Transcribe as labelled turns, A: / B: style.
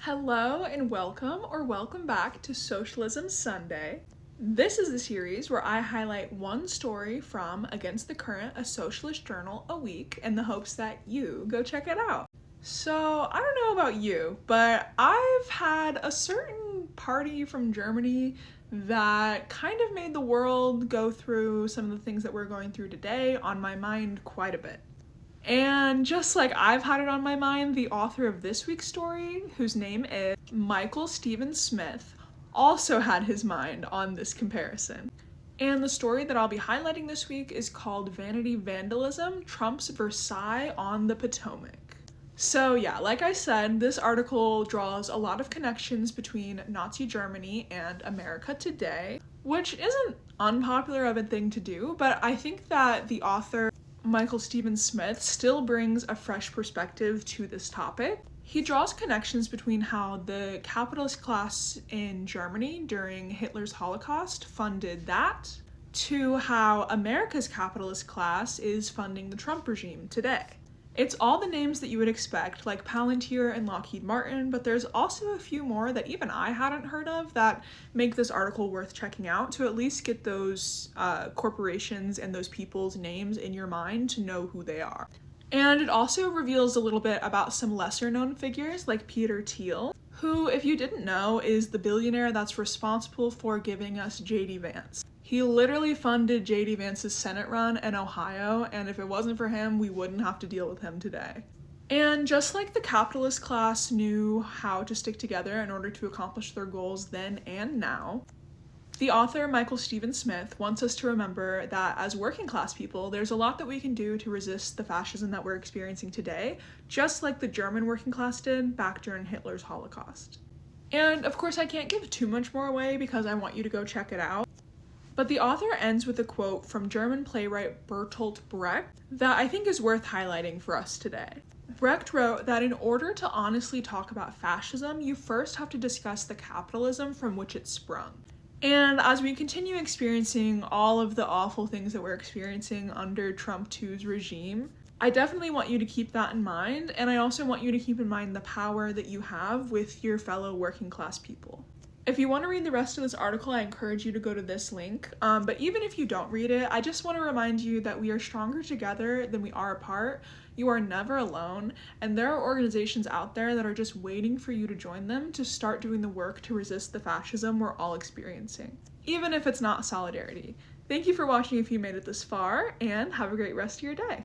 A: Hello and welcome back to Socialism Sunday. This is a series where I highlight one story from Against the Current, a Socialist Journal a week in the hopes that you go check it out. So, I don't know about you, but I've had a certain party from Germany that kind of made the world go through some of the things that we're going through today on my mind quite a bit. And just like I've had it on my mind, the author of this week's story, whose name is Michael Stephen Smith, also had his mind on this comparison. And the story that I'll be highlighting this week is called Vanity Vandalism, Trump's Versailles on the Potomac. So yeah, like I said, this article draws a lot of connections between Nazi Germany and America today, which isn't unpopular of a thing to do, but I think that the author Michael Stephen Smith still brings a fresh perspective to this topic. He draws connections between how the capitalist class in Germany during Hitler's Holocaust funded that to how America's capitalist class is funding the Trump regime today. It's all the names that you would expect, like Palantir and Lockheed Martin, but there's also a few more that even I hadn't heard of that make this article worth checking out to at least get those corporations and those people's names in your mind to know who they are. And it also reveals a little bit about some lesser known figures like Peter Thiel, who, if you didn't know, is the billionaire that's responsible for giving us J.D. Vance. He literally funded J.D. Vance's Senate run in Ohio, and if it wasn't for him, we wouldn't have to deal with him today. And just like the capitalist class knew how to stick together in order to accomplish their goals then and now, the author Michael Stephen Smith wants us to remember that as working class people, there's a lot that we can do to resist the fascism that we're experiencing today, just like the German working class did back during Hitler's Holocaust. And of course, I can't give too much more away because I want you to go check it out. But the author ends with a quote from German playwright Bertolt Brecht that I think is worth highlighting for us today. Brecht wrote that in order to honestly talk about fascism, you first have to discuss the capitalism from which it sprung. And as we continue experiencing all of the awful things that we're experiencing under Trump 2's regime, I definitely want you to keep that in mind, and I also want you to keep in mind the power that you have with your fellow working class people. If you want to read the rest of this article, I encourage you to go to this link, but even if you don't read it, I just want to remind you that we are stronger together than we are apart. You are never alone, and there are organizations out there that are just waiting for you to join them to start doing the work to resist the fascism we're all experiencing, even if it's not solidarity. Thank you for watching if you made it this far, and have a great rest of your day.